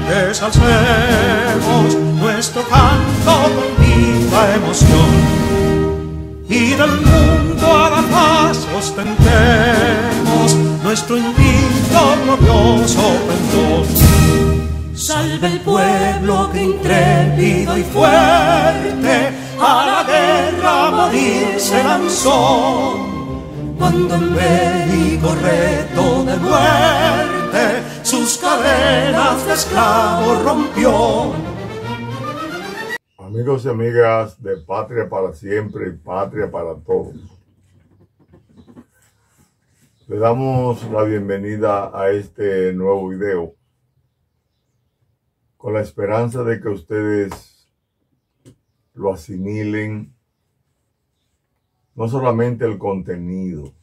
Desalcemos nuestro canto con viva emoción y del mundo a la paz ostentemos nuestro invicto glorioso pendón. Salve el pueblo que intrépido y fuerte a la guerra a morir se lanzó, cuando en bélico reto de muerte sus cadenas de esclavos rompió. Amigos y amigas de Patria para Siempre y Patria para Todos, le damos la bienvenida a este nuevo video con la esperanza de que ustedes lo asimilen, no solamente el contenido,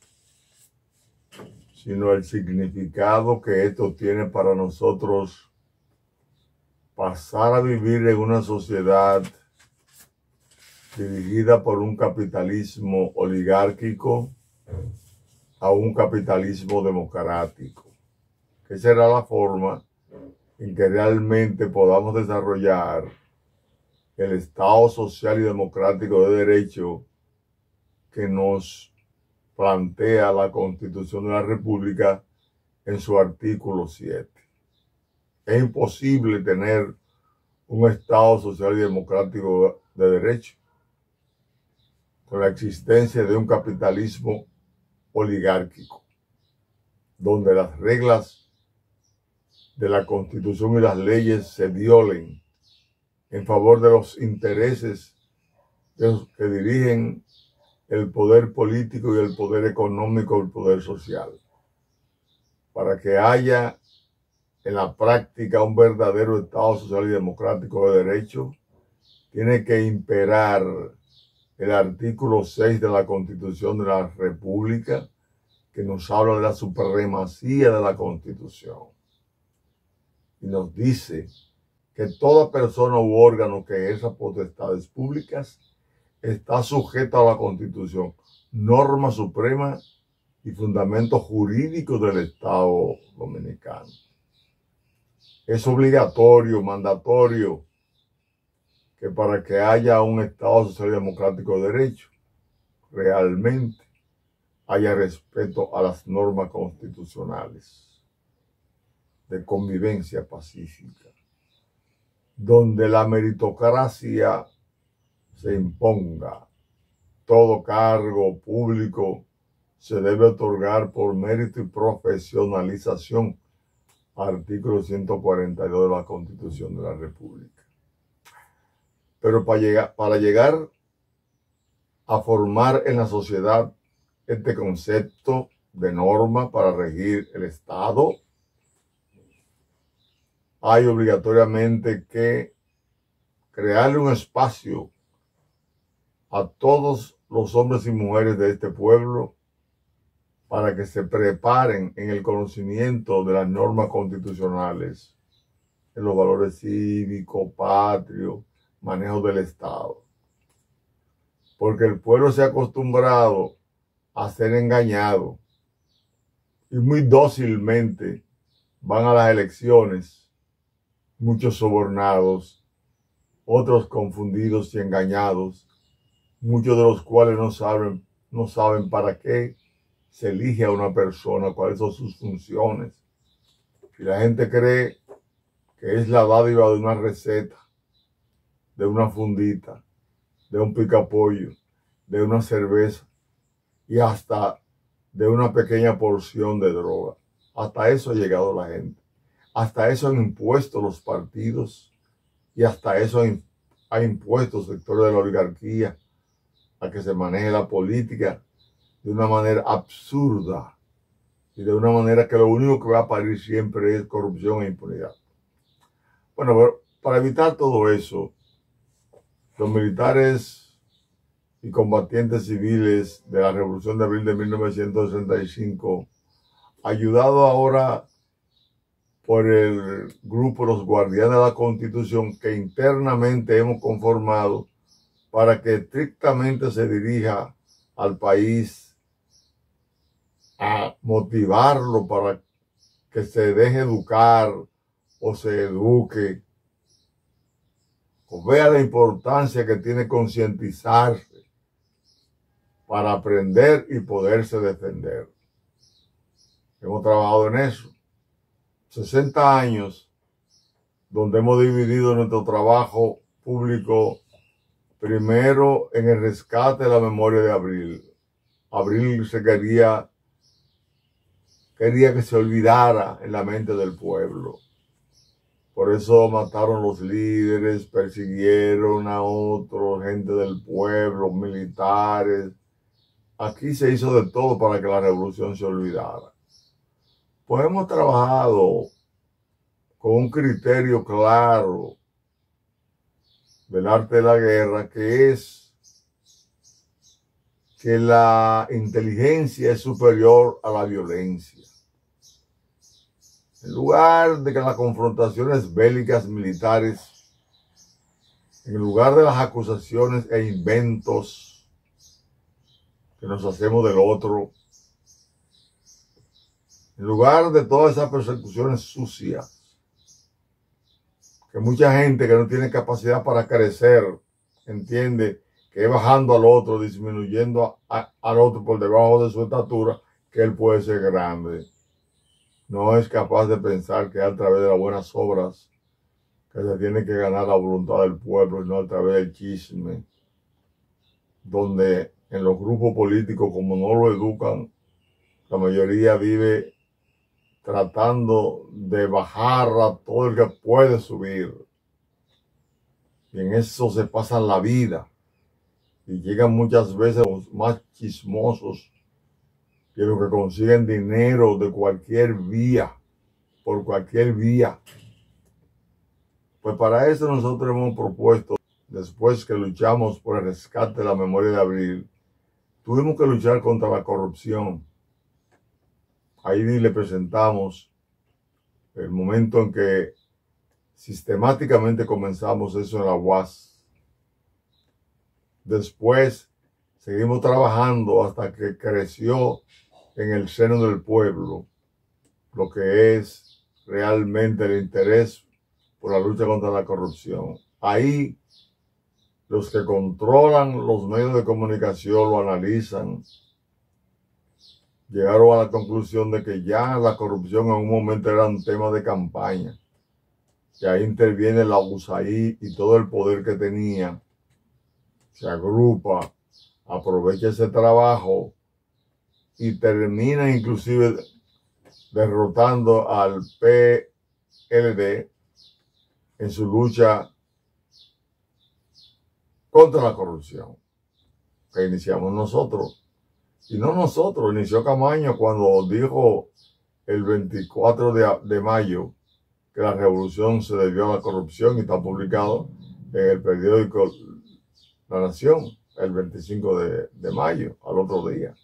sino el significado que esto tiene para nosotros pasar a vivir en una sociedad dirigida por un capitalismo oligárquico a un capitalismo democrático, que será la forma en que realmente podamos desarrollar el Estado social y democrático de derecho que nos plantea la Constitución de la República en su artículo 7. Es imposible tener un Estado social y democrático de derecho con la existencia de un capitalismo oligárquico, donde las reglas de la Constitución y las leyes se violen en favor de los intereses de los que dirigen el poder político y el poder económico y el poder social. Para que haya en la práctica un verdadero Estado social y democrático de derecho, tiene que imperar el artículo 6 de la Constitución de la República, que nos habla de la supremacía de la Constitución. Y nos dice que toda persona u órgano que ejerza potestades públicas está sujeta a la Constitución, norma suprema y fundamento jurídico del Estado dominicano. Es obligatorio, mandatorio, que para que haya un Estado social y democrático de derecho, realmente haya respeto a las normas constitucionales de convivencia pacífica, donde la meritocracia se imponga. Todo cargo público se debe otorgar por mérito y profesionalización, artículo 142 de la Constitución de la República. Pero para llegar a formar en la sociedad este concepto de norma para regir el Estado, hay obligatoriamente que crearle un espacio a todos los hombres y mujeres de este pueblo para que se preparen en el conocimiento de las normas constitucionales, en los valores cívicos, patrios, manejo del Estado. Porque el pueblo se ha acostumbrado a ser engañado y muy dócilmente van a las elecciones, muchos sobornados, otros confundidos y engañados, muchos de los cuales no saben para qué se elige a una persona, cuáles son sus funciones. Y la gente cree que es la dádiva de una receta, de una fundita, de un picapollo, de una cerveza y hasta de una pequeña porción de droga. Hasta eso ha llegado la gente. Hasta eso han impuesto los partidos y hasta eso ha impuesto sectores de la oligarquía a que se maneje la política de una manera absurda y de una manera que lo único que va a parir siempre es corrupción e impunidad. Bueno, pero para evitar todo eso, los militares y combatientes civiles de la Revolución de Abril de 1965, ayudados ahora por el grupo Los Guardianes de la Constitución, que internamente hemos conformado para que estrictamente se dirija al país a motivarlo para que se deje educar o se eduque, o vea la importancia que tiene concientizarse para aprender y poderse defender. Hemos trabajado en eso. 60 años donde hemos dividido nuestro trabajo público primero en el rescate de la memoria de Abril. Abril quería que se olvidara en la mente del pueblo. Por eso mataron los líderes, persiguieron a otros, gente del pueblo, militares. Aquí se hizo de todo para que la revolución se olvidara. Pues hemos trabajado con un criterio claro del arte de la guerra, que es que la inteligencia es superior a la violencia. En lugar de que las confrontaciones bélicas militares, en lugar de las acusaciones e inventos que nos hacemos del otro, en lugar de todas esas persecuciones sucias, que mucha gente que no tiene capacidad para crecer entiende que es bajando al otro, disminuyendo al otro por debajo de su estatura, que él puede ser grande. No es capaz de pensar que a través de las buenas obras que se tiene que ganar la voluntad del pueblo y no a través del chisme, donde en los grupos políticos, como no lo educan, la mayoría vive tratando de bajar a todo el que puede subir. Y en eso se pasan la vida. Y llegan muchas veces los más chismosos, que los que consiguen dinero de cualquier vía, por cualquier vía. Pues para eso nosotros hemos propuesto, después que luchamos por el rescate de la memoria de Abril, tuvimos que luchar contra la corrupción. Ahí le presentamos el momento en que sistemáticamente comenzamos eso en la UAS. Después seguimos trabajando hasta que creció en el seno del pueblo lo que es realmente el interés por la lucha contra la corrupción. Ahí los que controlan los medios de comunicación lo analizan. Llegaron a la conclusión de que ya la corrupción en un momento era un tema de campaña. Que ahí interviene la USAID y todo el poder que tenía. Se agrupa, aprovecha ese trabajo y termina inclusive derrotando al PLD en su lucha contra la corrupción, que iniciamos nosotros. Y no nosotros, inició Camaño cuando dijo el 24 de mayo que la revolución se debió a la corrupción, y está publicado en el periódico La Nación el 25 de mayo, al otro día.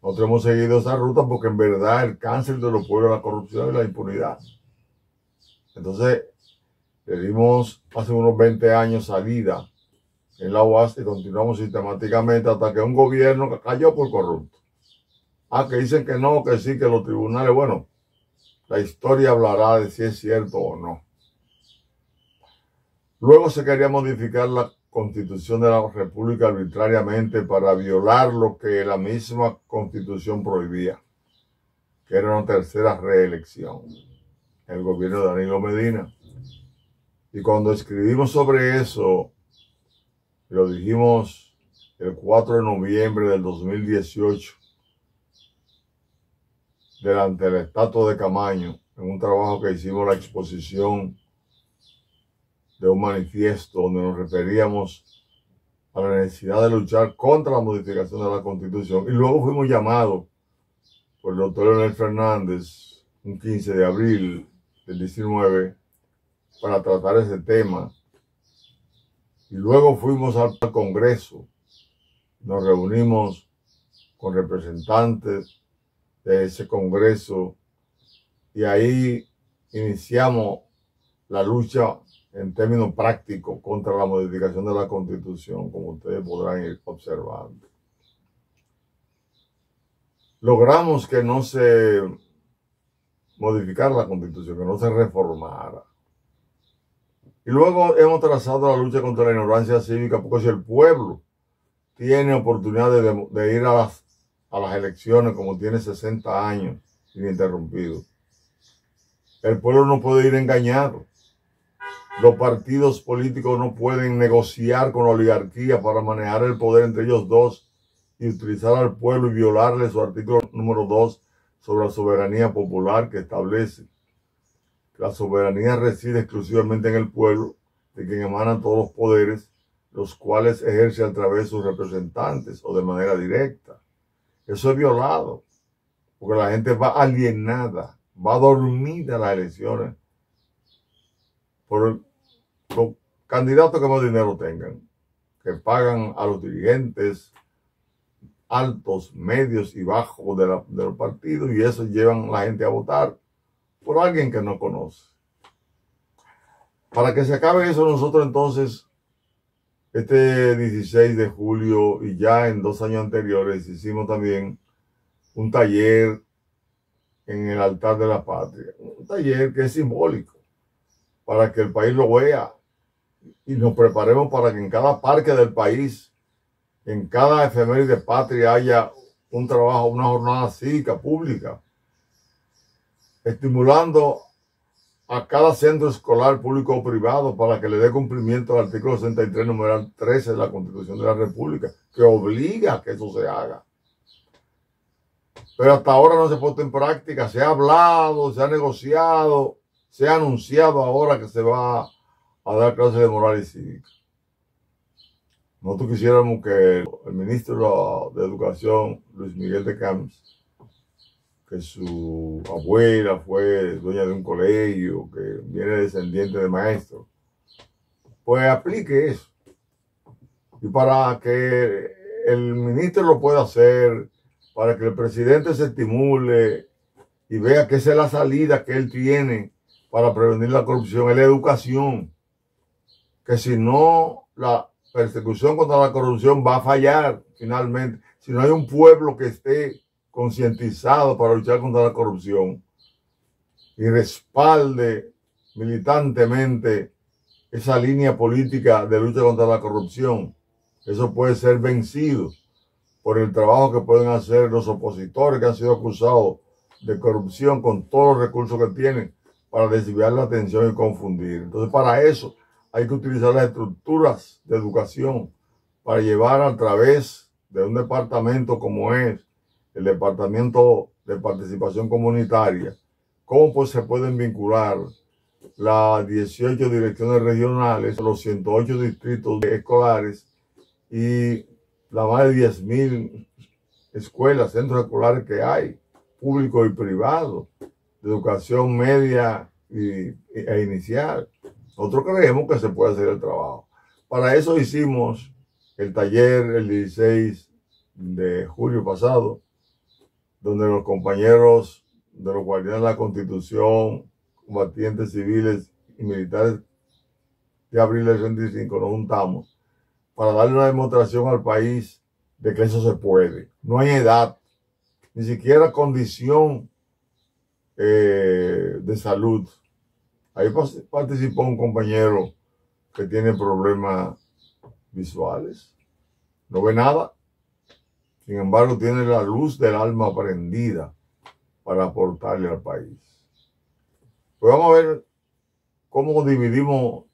Nosotros hemos seguido esa ruta porque en verdad el cáncer de los pueblos es la corrupción y la impunidad. Entonces, le dimos hace unos 20 años salida en la UAS y continuamos sistemáticamente hasta que un gobierno cayó por corrupto. Que dicen que no, que sí, que los tribunales, bueno, la historia hablará de si es cierto o no. Luego se quería modificar la Constitución de la República arbitrariamente para violar lo que la misma Constitución prohibía, que era una tercera reelección, el gobierno de Danilo Medina. Y cuando escribimos sobre eso, lo dijimos el 4 de noviembre del 2018, delante del estatua de Camaño, en un trabajo que hicimos, la exposición de un manifiesto donde nos referíamos a la necesidad de luchar contra la modificación de la Constitución. Y luego fuimos llamados por el doctor Leonel Fernández, un 15 de abril del 19, para tratar ese tema. Y luego fuimos al Congreso, nos reunimos con representantes de ese Congreso y ahí iniciamos la lucha en términos prácticos contra la modificación de la Constitución, como ustedes podrán ir observando. Logramos que no se modificar la Constitución, que no se reformara. Y luego hemos trazado la lucha contra la ignorancia cívica, porque si el pueblo tiene oportunidad de ir a las elecciones, como tiene 60 años ininterrumpidos, el pueblo no puede ir engañado. Los partidos políticos no pueden negociar con la oligarquía para manejar el poder entre ellos dos y utilizar al pueblo y violarle su artículo número 2 sobre la soberanía popular, que establece que la soberanía reside exclusivamente en el pueblo, de quien emanan todos los poderes, los cuales ejerce a través de sus representantes o de manera directa. Eso es violado, porque la gente va alienada, va dormida a las elecciones por los candidatos que más dinero tengan, que pagan a los dirigentes altos, medios y bajos de los partidos, y eso llevan a la gente a votar por alguien que no conoce. Para que se acabe eso, nosotros entonces, este 16 de julio y ya en 2 años anteriores, hicimos también un taller en el altar de la patria. Un taller que es simbólico, para que el país lo vea y nos preparemos para que en cada parque del país, en cada efeméride patria, haya un trabajo, una jornada cívica pública, estimulando a cada centro escolar público o privado para que le dé cumplimiento al artículo 63, numeral 13 de la Constitución de la República, que obliga a que eso se haga. Pero hasta ahora no se ha puesto en práctica. Se ha hablado, se ha negociado, se ha anunciado ahora que se va a dar clases de moral y cívica. Nosotros quisiéramos que el ministro de Educación, Luis Miguel de Camps, que su abuela fue dueña de un colegio, que viene descendiente de maestros, pues aplique eso. Y para que el ministro lo pueda hacer, para que el presidente se estimule y vea que esa es la salida que él tiene para prevenir la corrupción, es la educación. Que si no, la persecución contra la corrupción va a fallar finalmente. Si no hay un pueblo que esté concientizado para luchar contra la corrupción y respalde militantemente esa línea política de lucha contra la corrupción, eso puede ser vencido por el trabajo que pueden hacer los opositores que han sido acusados de corrupción con todos los recursos que tienen para desviar la atención y confundir. Entonces, para eso hay que utilizar las estructuras de educación para llevar a través de un departamento como es el Departamento de Participación Comunitaria, cómo pues se pueden vincular las 18 direcciones regionales, los 108 distritos escolares y las más de 10.000 escuelas, centros escolares que hay, públicos y privados, de educación media e inicial. Nosotros creemos que se puede hacer el trabajo. Para eso hicimos el taller el 16 de julio pasado, donde los compañeros de los guardianes de la Constitución, combatientes civiles y militares de abril del 25 nos juntamos para darle una demostración al país de que eso se puede. No hay edad, ni siquiera condición de salud. Ahí participó un compañero que tiene problemas visuales, no ve nada, sin embargo tiene la luz del alma prendida para aportarle al país. Pues vamos a ver cómo dividimos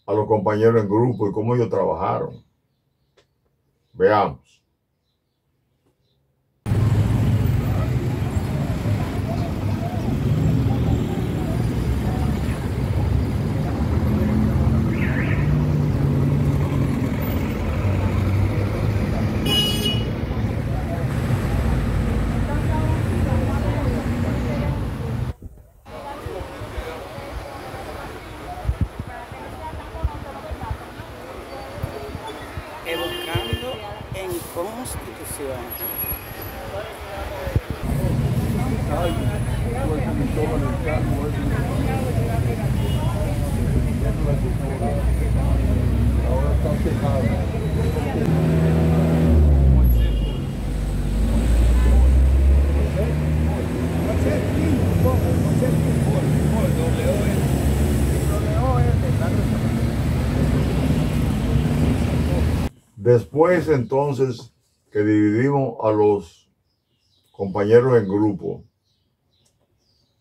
a los compañeros en grupos y cómo ellos trabajaron. Veamos. Educando en Constitución. Después, entonces, que dividimos a los compañeros en grupos,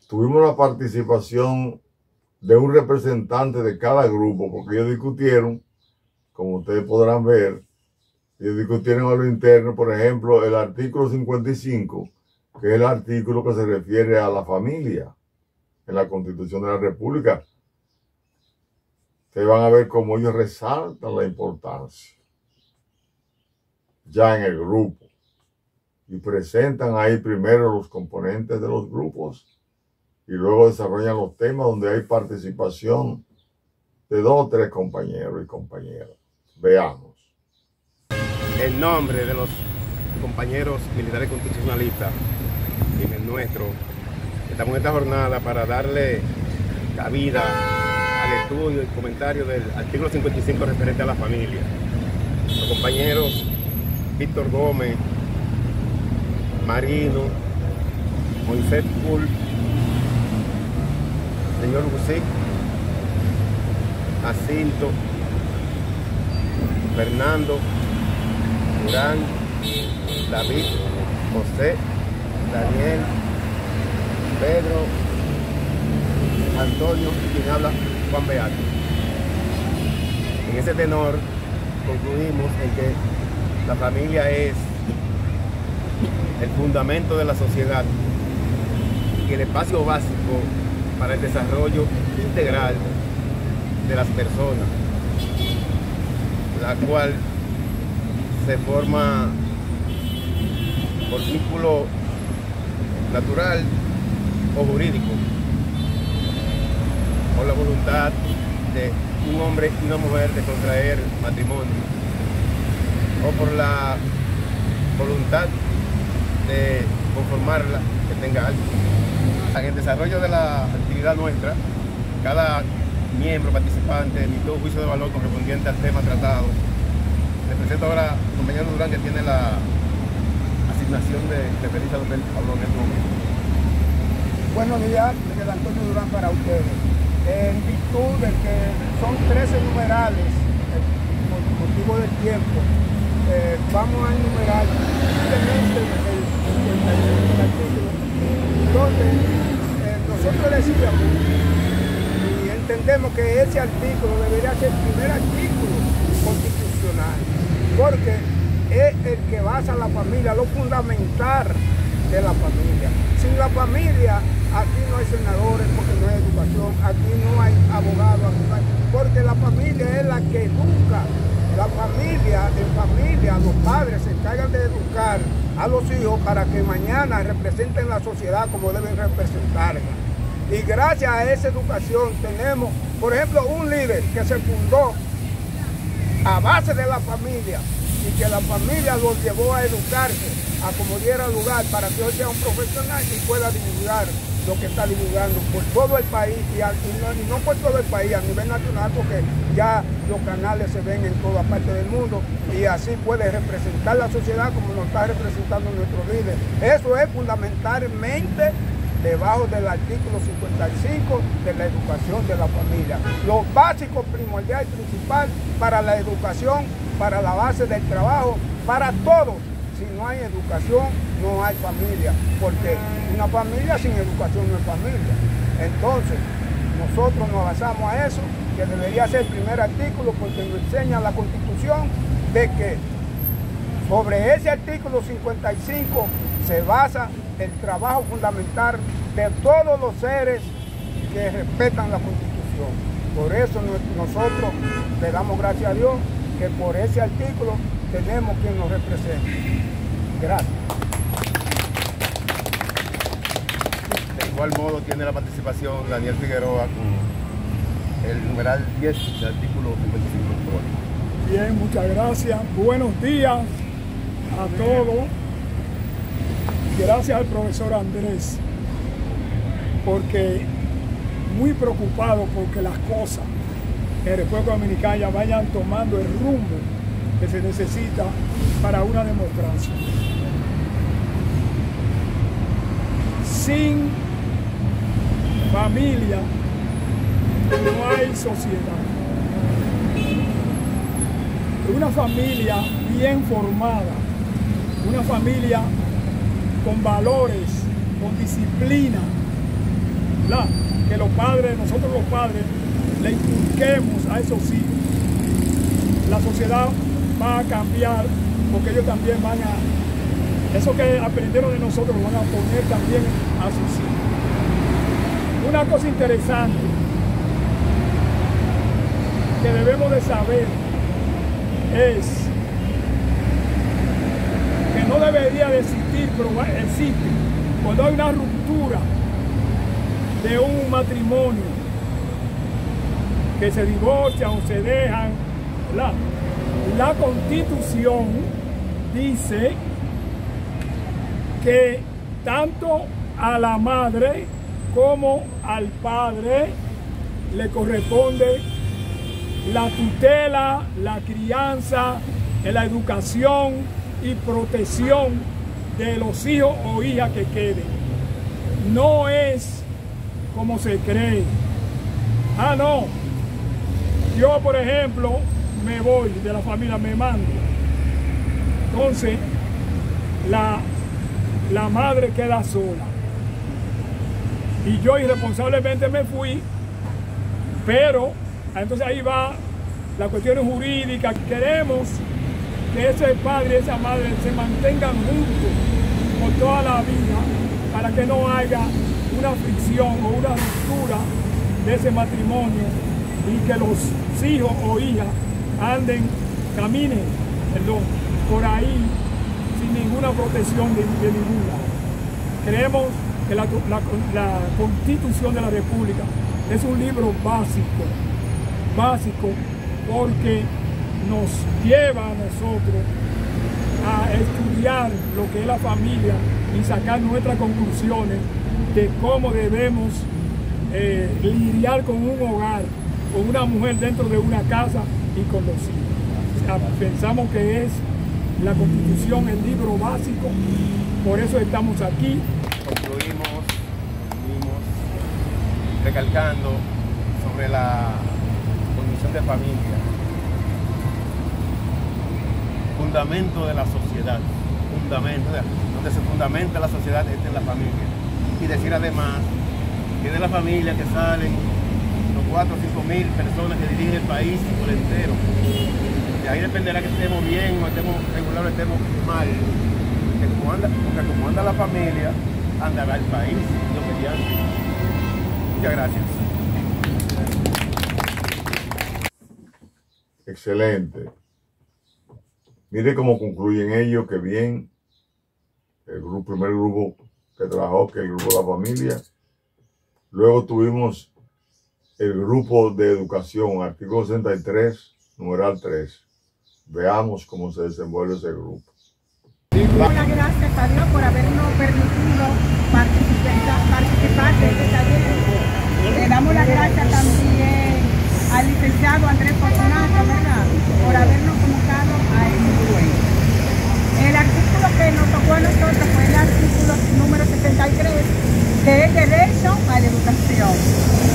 tuvimos la participación de un representante de cada grupo, porque ellos discutieron, como ustedes podrán ver, ellos discutieron a lo interno, por ejemplo, el artículo 55, que es el artículo que se refiere a la familia en la Constitución de la República. Ustedes van a ver cómo ellos resaltan la importancia ya en el grupo y presentan ahí primero los componentes de los grupos y luego desarrollan los temas donde hay participación de 2 o 3 compañeros y compañeras. Veamos. En nombre de los compañeros militares constitucionalistas y en el nuestro, estamos en esta jornada para darle cabida al estudio y comentario del artículo 55 referente a la familia. Los compañeros Víctor Gómez, Marino, Moisés Pool, señor Busic, Jacinto, Fernando, Durán, David, José, Daniel, Pedro, Antonio y quien habla, Juan Beato. En ese tenor concluimos en que la familia es el fundamento de la sociedad y el espacio básico para el desarrollo integral de las personas, la cual se forma por vínculo natural o jurídico, por la voluntad de un hombre y una mujer de contraer matrimonio, o por la voluntad de conformarla, que tenga algo. En el desarrollo de la actividad nuestra, cada miembro participante emitió un juicio de valor correspondiente al tema tratado. Le presento ahora al compañero Durán, que tiene la asignación de referirse a lo que él habló en este momento. Buenos días, Miguel Antonio Durán para ustedes. En virtud de que son 13 numerales, por motivo del tiempo, vamos a enumerar simplemente el artículo, donde nosotros decíamos y entendemos que ese artículo debería ser el primer artículo constitucional, porque es el que basa la familia, lo fundamental de la familia. Sin la familia, aquí no hay senadores, porque no hay educación, aquí no hay abogados, porque la familia es la que educa. La familia, en familia, los padres se encargan de educar a los hijos para que mañana representen la sociedad como deben representarla. Y gracias a esa educación tenemos, por ejemplo, un líder que se fundó a base de la familia y que la familia los llevó a educarse, a como diera lugar para que hoy sea un profesional y pueda divulgar lo que está divulgando por todo el país y no por todo el país, a nivel nacional, porque ya los canales se ven en toda parte del mundo y así puede representar la sociedad como nos está representando nuestro líder. Eso es fundamentalmente debajo del artículo 55 de la educación de la familia. Lo básico, primordial y principal para la educación, para la base del trabajo, para todo. Si no hay educación, no hay familia, porque una familia sin educación no es familia. Entonces, nosotros nos basamos a eso, que debería ser el primer artículo, porque nos enseña la Constitución de que sobre ese artículo 55 se basa el trabajo fundamental de todos los seres que respetan la Constitución. Por eso nosotros le damos gracias a Dios que por ese artículo tenemos quien nos represente. Gracias. De igual modo tiene la participación Daniel Figueroa con el numeral 10 del artículo 55. Bien, muchas gracias. Buenos días a todos. Gracias al profesor Andrés, porque muy preocupado porque las cosas en República Dominicana ya vayan tomando el rumbo que se necesita para una democracia. Sin familia no hay sociedad. una familia bien formada, una familia con valores, con disciplina, ¿verdad? Que los padres, nosotros los padres, le inculquemos a esos hijos. La sociedad va a cambiar porque ellos también van a, eso que aprendieron de nosotros lo van a poner también a sus hijos. Una cosa interesante que debemos de saber es que no debería de existir, pero existe. Cuando hay una ruptura de un matrimonio, que se divorcian o se dejan, la Constitución dice que tanto a la madre como al padre le corresponde la tutela, la crianza, la educación y protección de los hijos o hijas que queden. No es como se cree. Ah, no. Yo, por ejemplo, me voy de la familia, me mando. Entonces, la madre queda sola. Y yo irresponsablemente me fui, pero entonces ahí va la cuestión jurídica. Queremos que ese padre y esa madre se mantengan juntos por toda la vida para que no haya una fricción o una ruptura de ese matrimonio y que los hijos o hijas caminen por ahí sin ninguna protección de ninguna. Creemos que la Constitución de la República es un libro básico porque nos lleva a nosotros a estudiar lo que es la familia y sacar nuestras conclusiones de cómo debemos lidiar con un hogar, con una mujer dentro de una casa y con los hijos. O sea, pensamos que es la Constitución el libro básico, por eso estamos aquí. Concluimos recalcando sobre la condición de familia, fundamento de la sociedad, donde se fundamenta la sociedad es en la familia. Y decir además que de la familia que salen los 4 o 5 mil personas que dirigen el país por entero. De ahí dependerá que estemos bien o estemos regular o estemos mal. Porque como anda la familia, andará el país. Muchas gracias. Excelente. Mire cómo concluyen ellos, que bien, el primer grupo que trabajó, que es el grupo de la familia. Luego tuvimos el grupo de educación, artículo 63, numeral 3. Veamos cómo se desenvuelve ese grupo. Damos las gracias a Dios por habernos permitido participar de este taller. Le damos las gracias también al licenciado Andrés Fortunato, ¿verdad?, por habernos convocado a este encuentro. El artículo que nos tocó a nosotros fue el artículo número 63, que es derecho a la educación.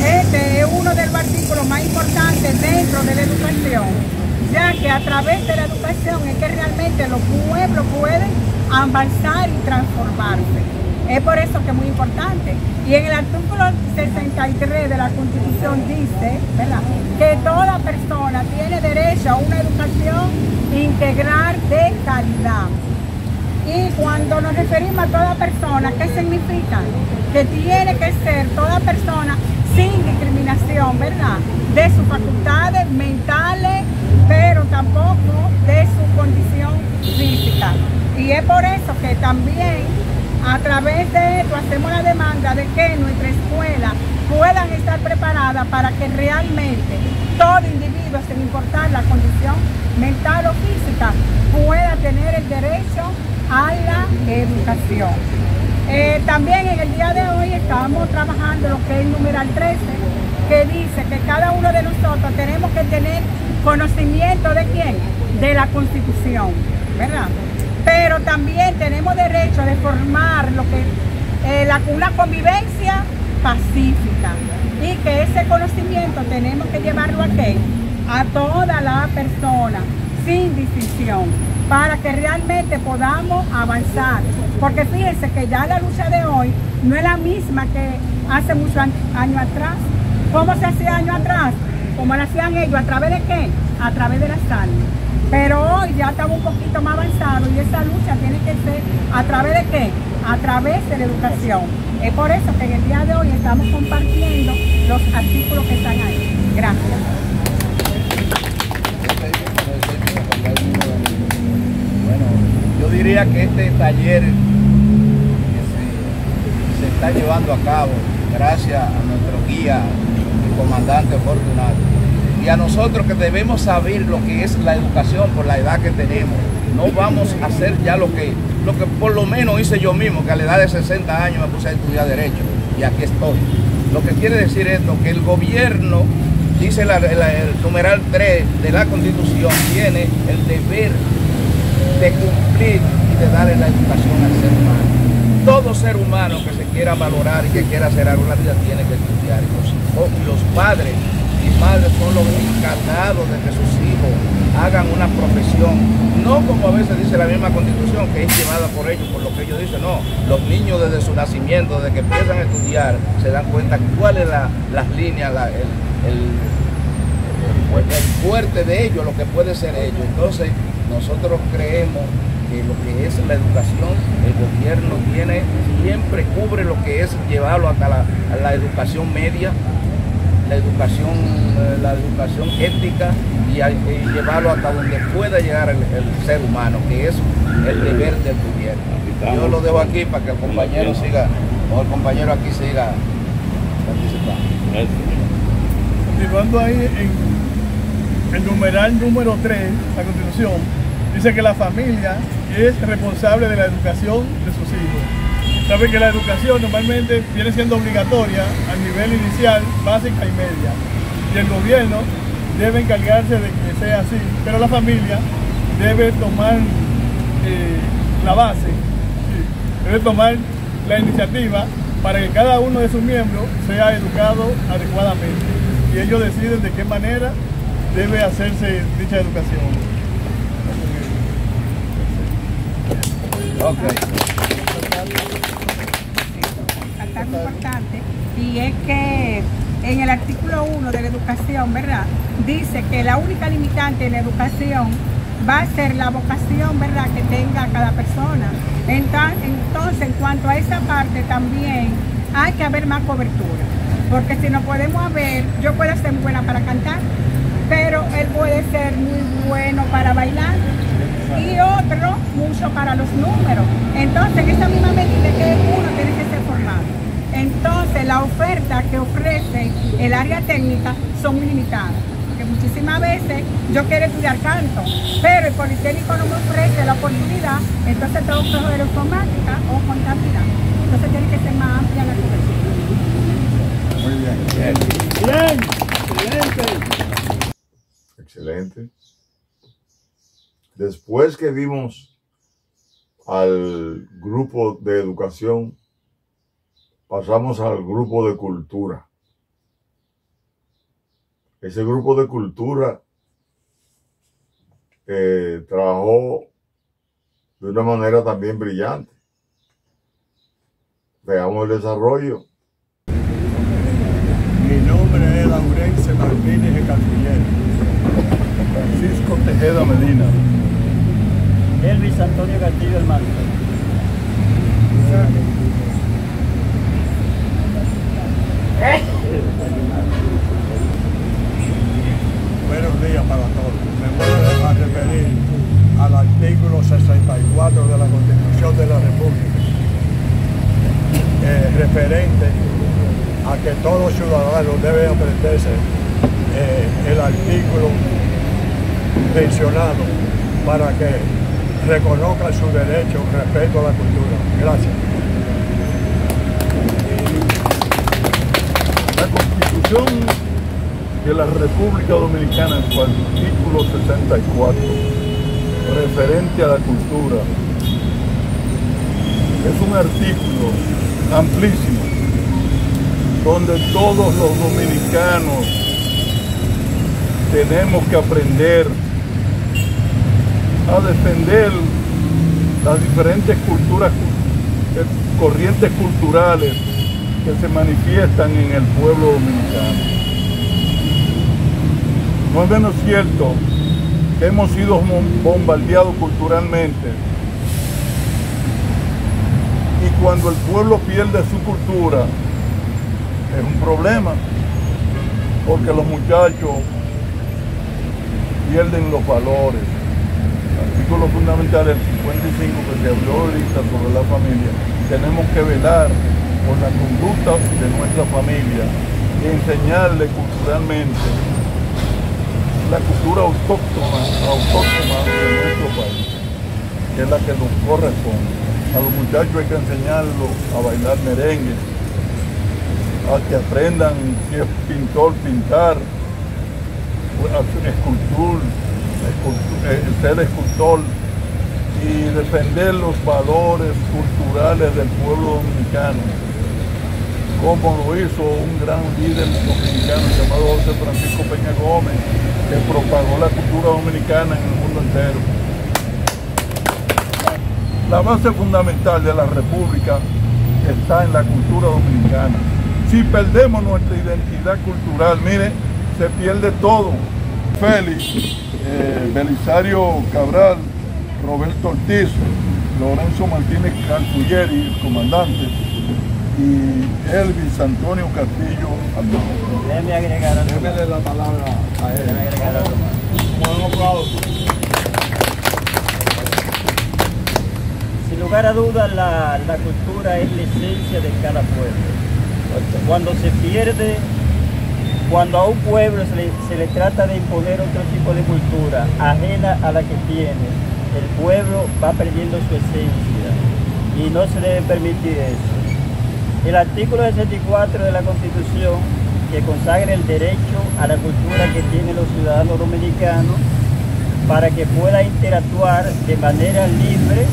Este es uno de los artículos más importantes dentro de la educación, ya que a través de la educación es que realmente los pueblos pueden avanzar y transformarse. Es por eso que es muy importante. Y en el artículo 63 de la Constitución dice, ¿verdad?, que toda persona tiene derecho a una educación integral de calidad. Y cuando nos referimos a toda persona, ¿qué significa? Que tiene que ser toda persona sin discriminación, ¿verdad?, de sus facultades mentales, pero tampoco de su condición física. Y es por eso que también a través de esto hacemos la demanda de que nuestra escuela puedan estar preparadas para que realmente todo individuo, sin importar la condición mental o física, pueda tener el derecho a la educación. También en el día de hoy estamos trabajando lo que es el numeral 13, que dice que cada uno de nosotros tenemos que tener conocimiento ¿de quién? De la Constitución, ¿verdad? Pero también tenemos derecho de formar lo que una convivencia pacífica, y que ese conocimiento tenemos que llevarlo a ¿qué? A toda la persona, sin distinción, para que realmente podamos avanzar. Porque fíjense que ya la lucha de hoy no es la misma que hace muchos años atrás. ¿Cómo se hacía años atrás? ¿Cómo lo hacían ellos? ¿A través de qué? A través de las armas. Pero hoy ya estamos un poquito más avanzados y esa lucha tiene que ser ¿a través de qué? A través de la educación. Es por eso que en el día de hoy estamos compartiendo los artículos que están ahí. Gracias. Bueno, yo diría que este taller que se está llevando a cabo gracias a nuestro guía, el comandante Fortunato, y a nosotros que debemos saber lo que es la educación por la edad que tenemos. No vamos a hacer ya lo que por lo menos hice yo mismo, que a la edad de 60 años me puse a estudiar Derecho, y aquí estoy. Lo que quiere decir esto, que el gobierno, dice el numeral 3 de la Constitución, tiene el deber de cumplir y de darle la educación al ser humano. Todo ser humano que se quiera valorar y que quiera hacer algo en la vida tiene que estudiar. Los padres y madres son los encargados de que sus hijos hagan una profesión, no como a veces dice la misma Constitución, que es llevada por ellos, por lo que ellos dicen. No, los niños desde su nacimiento, desde que empiezan a estudiar, se dan cuenta cuáles son las líneas, el fuerte de ellos, lo que puede ser ellos. Entonces, nosotros creemos que lo que es la educación, el gobierno siempre cubre lo que es llevarlo hasta la educación media, la educación ética, y llevarlo hasta donde pueda llegar el ser humano, que es el deber del gobierno. Yo lo dejo aquí para que el compañero siga, o el compañero aquí siga participando. Continuando ahí en el numeral número 3, la Constitución, dice que la familia es responsable de la educación de sus hijos. Sabe que la educación normalmente viene siendo obligatoria a nivel inicial, básica y media. Y el gobierno debe encargarse de que sea así, pero la familia debe tomar la base, debe tomar la iniciativa para que cada uno de sus miembros sea educado adecuadamente. Y ellos deciden de qué manera debe hacerse dicha educación. Bastante importante, y es que en el artículo 1 de la educación, ¿verdad?, dice que la única limitante en la educación va a ser la vocación, ¿verdad?, que tenga cada persona. Entonces, en cuanto a esa parte también hay que haber más cobertura, porque si no podemos haber, yo puedo ser muy buena para cantar, pero él puede ser muy bueno para bailar, y otro mucho para los números. Entonces, en esa misma medida que uno tiene que ser formado. Entonces, la oferta que ofrece el área técnica son muy limitadas, porque muchísimas veces yo quiero estudiar canto, pero el Politécnico no me ofrece la oportunidad, entonces tengo que coger informática o contabilidad. Entonces tiene que ser más amplia la cobertura. Muy bien. Excelente. Después que vimos al grupo de educación, pasamos al grupo de cultura. Ese grupo de cultura trabajó de una manera también brillante. Veamos el desarrollo. Mi nombre es Laurence Martínez de Canciller. Francisco Tejeda Medina. Elvis Antonio Castillo del Manto. Buenos días para todos. Me voy a referir al artículo 64 de la Constitución de la República, referente a que todo ciudadano debe aprenderse el artículo mencionado para que reconozca su derecho respecto a la cultura. Gracias. La Constitución de la República Dominicana, en su artículo 64, referente a la cultura, es un artículo amplísimo, donde todos los dominicanos tenemos que aprender a defender las diferentes corrientes culturales que se manifiestan en el pueblo dominicano. No es menos cierto que hemos sido bombardeados culturalmente, y cuando el pueblo pierde su cultura es un problema, porque los muchachos pierden los valores. El artículo fundamental del 55 que se habló ahorita sobre la familia, tenemos que velar por la conducta de nuestra familia y enseñarle culturalmente la cultura autóctona de nuestro país, que es la que nos corresponde. A los muchachos hay que enseñarlos a bailar merengue, a que aprendan, si es pintor, pintar, ser escultor, y defender los valores culturales del pueblo dominicano, como lo hizo un gran líder dominicano llamado José Francisco Peña Gómez, que propagó la cultura dominicana en el mundo entero. La base fundamental de la República está en la cultura dominicana. Si perdemos nuestra identidad cultural, mire, se pierde todo. Félix, Belisario Cabral, Roberto Ortiz, Lorenzo Martínez Calculleri, el comandante, y Elvis Antonio Castillo Almagro. Déjeme agregar algo. Déjeme la palabra a él. Déjeme agregar algo más. Un aplauso. Sin lugar a dudas, la cultura es la esencia de cada pueblo. Cuando se pierde, cuando a un pueblo se le trata de imponer otro tipo de cultura ajena a la que tiene, el pueblo va perdiendo su esencia y no se debe permitir eso. El artículo 64 de la Constitución, que consagra el derecho a la cultura que tienen los ciudadanos dominicanos para que pueda interactuar de manera libre,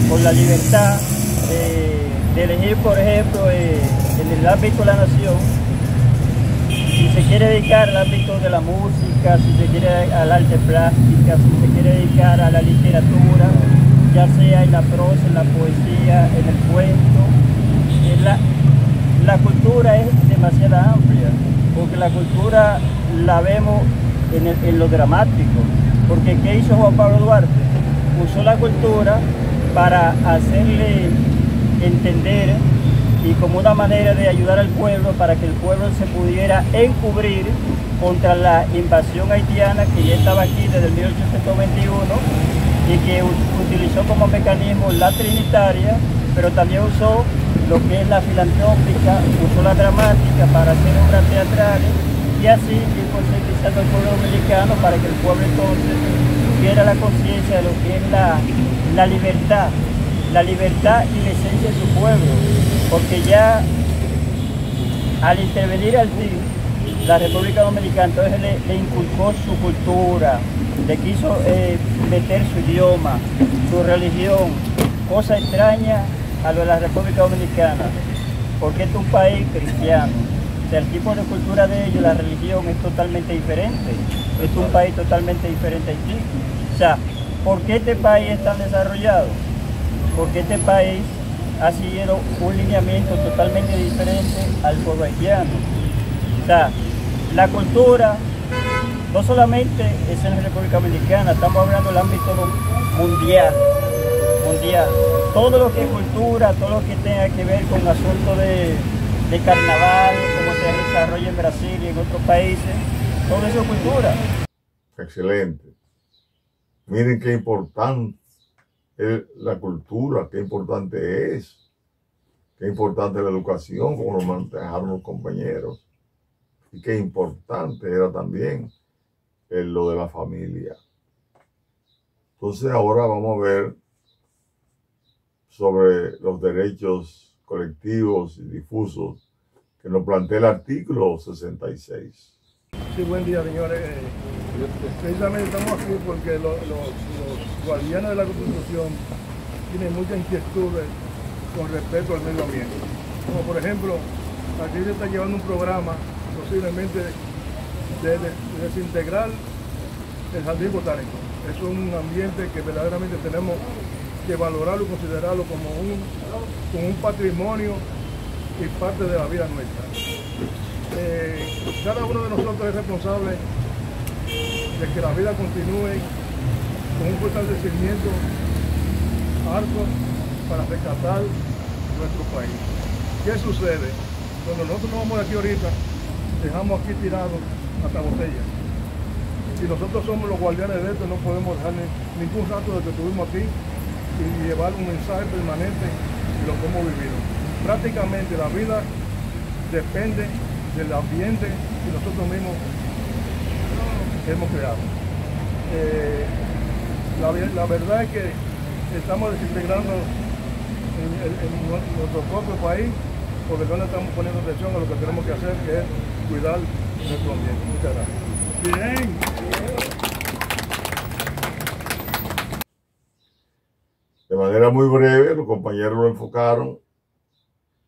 con la libertad de elegir, por ejemplo, en el ámbito de la nación, si se quiere dedicar al ámbito de la música, si se quiere al arte plástica, si se quiere dedicar a la literatura, ya sea en la prosa, en la poesía, en el cuento. La cultura es demasiado amplia, porque la cultura la vemos en lo dramático, porque ¿qué hizo Juan Pablo Duarte? Usó la cultura para hacerle entender y como una manera de ayudar al pueblo para que el pueblo se pudiera encubrir contra la invasión haitiana que ya estaba aquí desde el 1821 y que utilizó como mecanismo la trinitaria, pero también usó lo que es la filantrópica, usó la dramática para hacer obras teatrales y así ir concientizando al pueblo dominicano para que el pueblo entonces tuviera la conciencia de lo que es la libertad y la esencia de su pueblo, porque ya al intervenir al fin la República Dominicana entonces le inculcó su cultura, le quiso meter su idioma, su religión, cosa extraña a lo de la República Dominicana, porque es un país cristiano. O sea, el tipo de cultura de ellos, la religión es totalmente diferente. Es un país totalmente diferente a Haití. O sea, ¿por qué este país es tan desarrollado? Porque este país ha seguido un lineamiento totalmente diferente al pueblo haitiano. O sea, la cultura no solamente es en la República Dominicana, estamos hablando del ámbito mundial. Todo lo que es cultura, todo lo que tenga que ver con asuntos de carnaval, como se desarrolla en Brasil y en otros países, todo eso es cultura. Excelente. Miren qué importante es la cultura, qué importante es, qué importante es la educación, como lo manejaron los compañeros, y qué importante era también lo de la familia. Entonces ahora vamos a ver sobre los derechos colectivos y difusos que nos plantea el artículo 66. Sí, buen día, señores. Precisamente estamos aquí porque los guardianes de la Constitución tienen muchas inquietudes con respecto al medio ambiente. Como por ejemplo, aquí se está llevando un programa posiblemente de desintegrar el jardín botánico. Es un ambiente que verdaderamente tenemos que valorarlo y considerarlo como un patrimonio y parte de la vida nuestra. Cada uno de nosotros es responsable de que la vida continúe con un fortalecimiento alto para rescatar nuestro país. ¿Qué sucede? Cuando nosotros nos vamos de aquí ahorita, dejamos aquí tirados hasta botellas. Si nosotros somos los guardianes de esto, no podemos dejar ningún rato de que estuvimos aquí y llevar un mensaje permanente de lo que hemos vivido. Prácticamente la vida depende del ambiente que nosotros mismos hemos creado. La verdad es que estamos desintegrando en nuestro propio país porque no le estamos poniendo atención a lo que tenemos que hacer, que es cuidar nuestro ambiente. Muchas gracias. Bien. De manera muy breve, los compañeros lo enfocaron,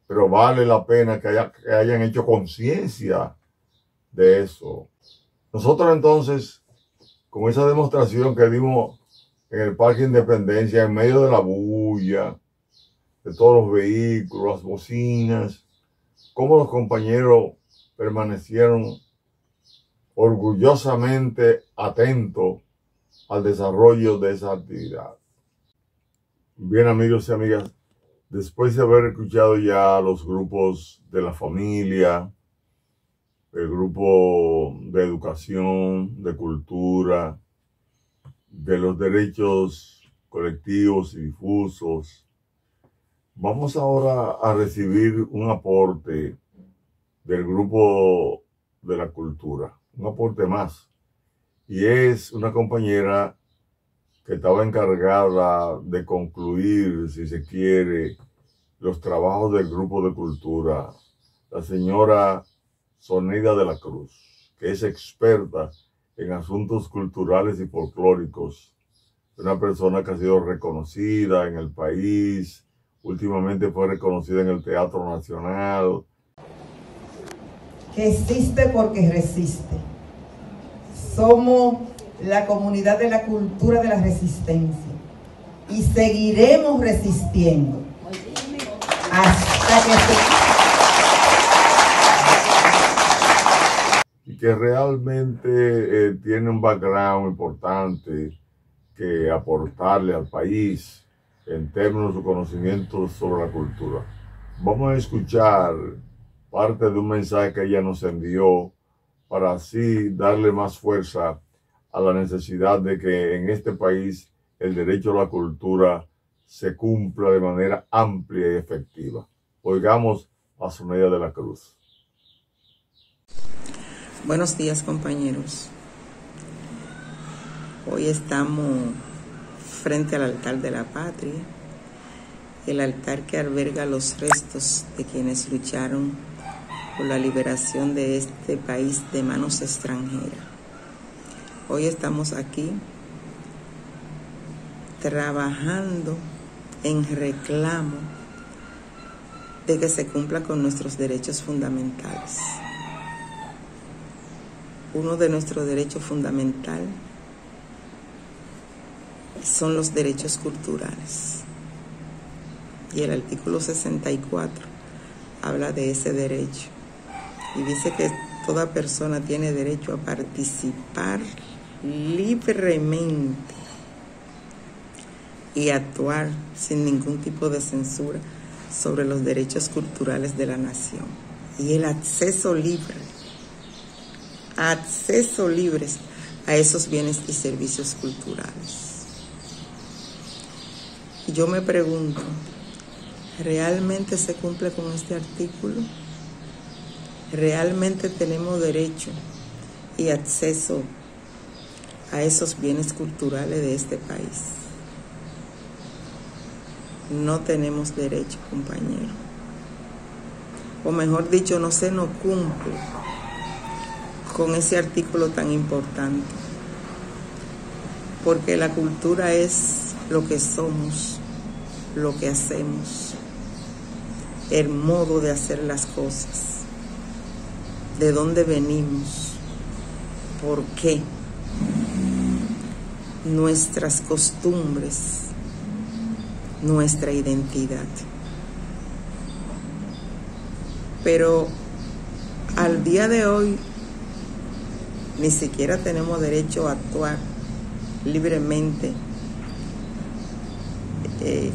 pero vale la pena que hayan hecho conciencia de eso. Nosotros entonces, con esa demostración que dimos en el Parque Independencia, en medio de la bulla, de todos los vehículos, las bocinas, cómo los compañeros permanecieron orgullosamente atentos al desarrollo de esa actividad. Bien, amigos y amigas, después de haber escuchado ya los grupos de la familia, el grupo de educación, de cultura, de los derechos colectivos y difusos, vamos ahora a recibir un aporte del grupo de la cultura, un aporte más. Y es una compañera que estaba encargada de concluir, si se quiere, los trabajos del grupo de cultura, la señora Soneida de la Cruz, que es experta en asuntos culturales y folclóricos, una persona que ha sido reconocida en el país, últimamente fue reconocida en el Teatro Nacional. Que existe porque resiste. Somos la comunidad de la cultura de la resistencia y seguiremos resistiendo hasta que y que realmente tiene un background importante que aportarle al país en términos de conocimientos sobre la cultura. Vamos a escuchar parte de un mensaje que ella nos envió para así darle más fuerza a la necesidad de que en este país el derecho a la cultura se cumpla de manera amplia y efectiva. Oigamos a Soneida de la Cruz. Buenos días, compañeros. Hoy estamos frente al altar de la patria, el altar que alberga los restos de quienes lucharon por la liberación de este país de manos extranjeras. Hoy estamos aquí trabajando en reclamo de que se cumpla con nuestros derechos fundamentales. Uno de nuestros derechos fundamentales son los derechos culturales. Y el artículo 64 habla de ese derecho. Y dice que toda persona tiene derecho a participar libremente y actuar sin ningún tipo de censura sobre los derechos culturales de la nación. Y el acceso libre a esos bienes y servicios culturales. Y yo me pregunto, ¿realmente se cumple con este artículo? ¿Realmente tenemos derecho y acceso a esos bienes culturales de este país? No tenemos derecho, compañero. O mejor dicho, no se nos cumple con ese artículo tan importante. Porque la cultura es lo que somos, lo que hacemos, el modo de hacer las cosas, de dónde venimos, por qué. nuestras costumbres, nuestra identidad. Pero al día de hoy ni siquiera tenemos derecho a actuar libremente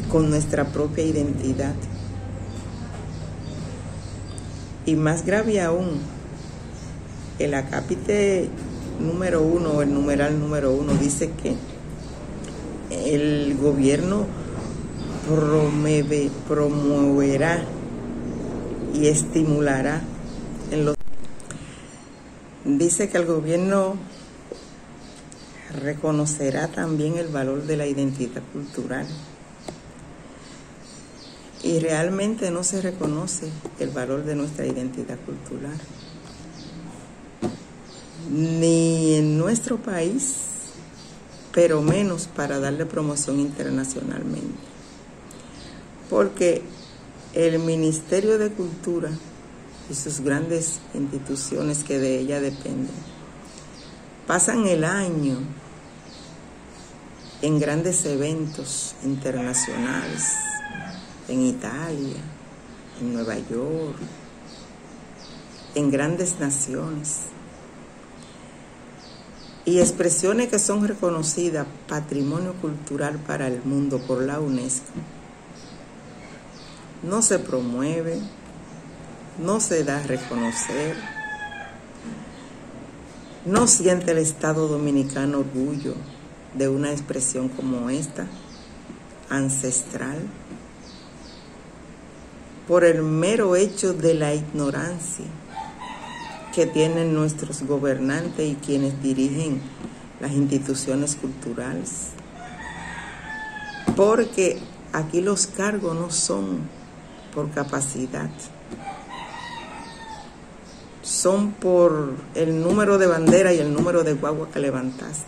con nuestra propia identidad. Y más grave aún, el acápite número 1 o el numeral número 1 dice que el gobierno promoverá y estimulará dice que el gobierno reconocerá también el valor de la identidad cultural. Y realmente no se reconoce el valor de nuestra identidad cultural, ni en nuestro país, pero menos para darle promoción internacionalmente. Porque el Ministerio de Cultura y sus grandes instituciones que de ella dependen pasan el año en grandes eventos internacionales, en Italia, en Nueva York, en grandes naciones, y expresiones que son reconocidas patrimonio cultural para el mundo por la UNESCO. No se promueve, no se da a reconocer, no siente el Estado dominicano orgullo de una expresión como esta, ancestral, por el mero hecho de la ignorancia que tienen nuestros gobernantes y quienes dirigen las instituciones culturales. Porque aquí los cargos no son por capacidad, son por el número de bandera y el número de guagua que levantaste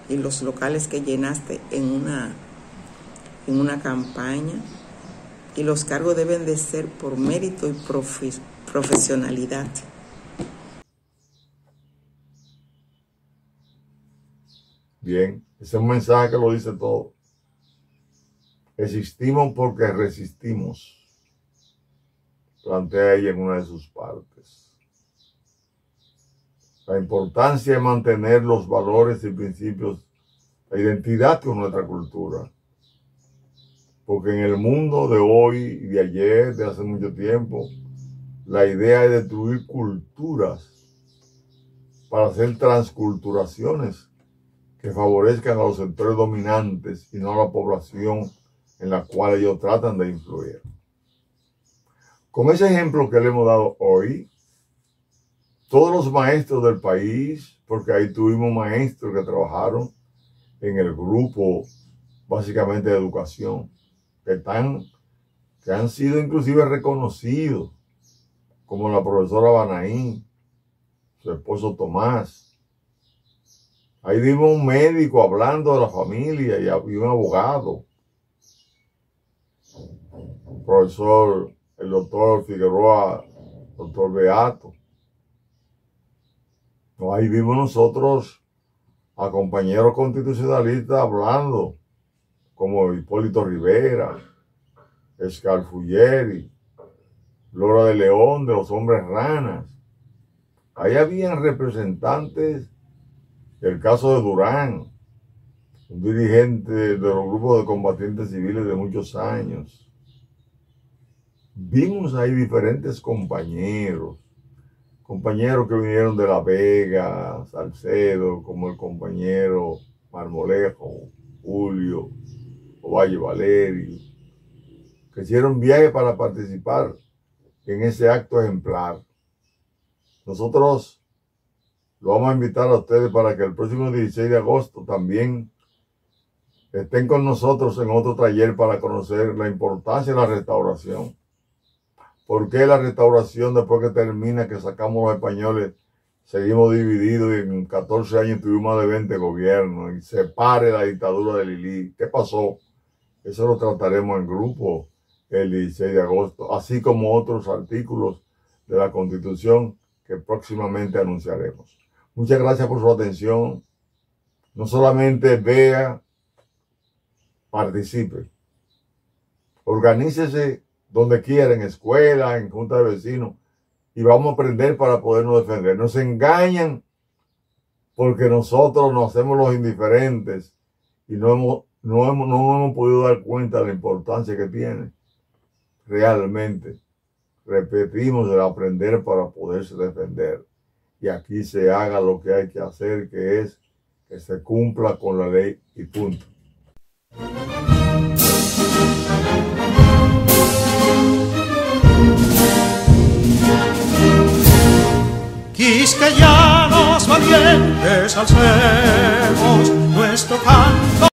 y los locales que llenaste en una campaña. Y los cargos deben de ser por mérito y profesionalidad. Bien, ese es un mensaje que lo dice todo. Existimos porque resistimos, plantea ella en una de sus partes. La importancia de mantener los valores y principios, la identidad con nuestra cultura. Porque en el mundo de hoy y de ayer, de hace mucho tiempo, la idea es destruir culturas para hacer transculturaciones que favorezcan a los sectores dominantes y no a la población en la cual ellos tratan de influir. Con ese ejemplo que le hemos dado hoy, todos los maestros del país, porque ahí tuvimos maestros que trabajaron en el grupo básicamente de educación, que han sido inclusive reconocidos, como la profesora Banaí, su esposo Tomás. Ahí vimos un médico hablando de la familia y un abogado, el doctor Figueroa, doctor Beato. Ahí vimos nosotros a compañeros constitucionalistas hablando, como Hipólito Rivera, Escalfulleri, Lora de León, de los Hombres Ranas. Ahí habían representantes del caso de Durán, un dirigente de los grupos de combatientes civiles de muchos años. Vimos ahí diferentes compañeros que vinieron de La Vega, Salcedo, como el compañero Marmolejo, Julio, Ovalle Valerio, que hicieron viaje para participar en ese acto ejemplar. Nosotros lo vamos a invitar a ustedes para que el próximo 16 de agosto también estén con nosotros en otro taller para conocer la importancia de la restauración. ¿Por qué la restauración, después que termina, que sacamos los españoles, seguimos divididos y en 14 años tuvimos más de 20 gobiernos y se pare la dictadura de Lili? ¿Qué pasó? Eso lo trataremos en grupo el 16 de agosto, así como otros artículos de la Constitución que próximamente anunciaremos. Muchas gracias por su atención. no solamente vea, participe. Organícese donde quiera, en escuela, en junta de vecinos, y vamos a aprender para podernos defender. Nos engañan porque nosotros nos hacemos los indiferentes y no hemos podido dar cuenta de la importancia que tiene realmente. Repetimos, el aprender para poderse defender. Y aquí se haga lo que hay que hacer, que es que se cumpla con la ley y punto. Quisqueyanos valientes alcemos nuestro canto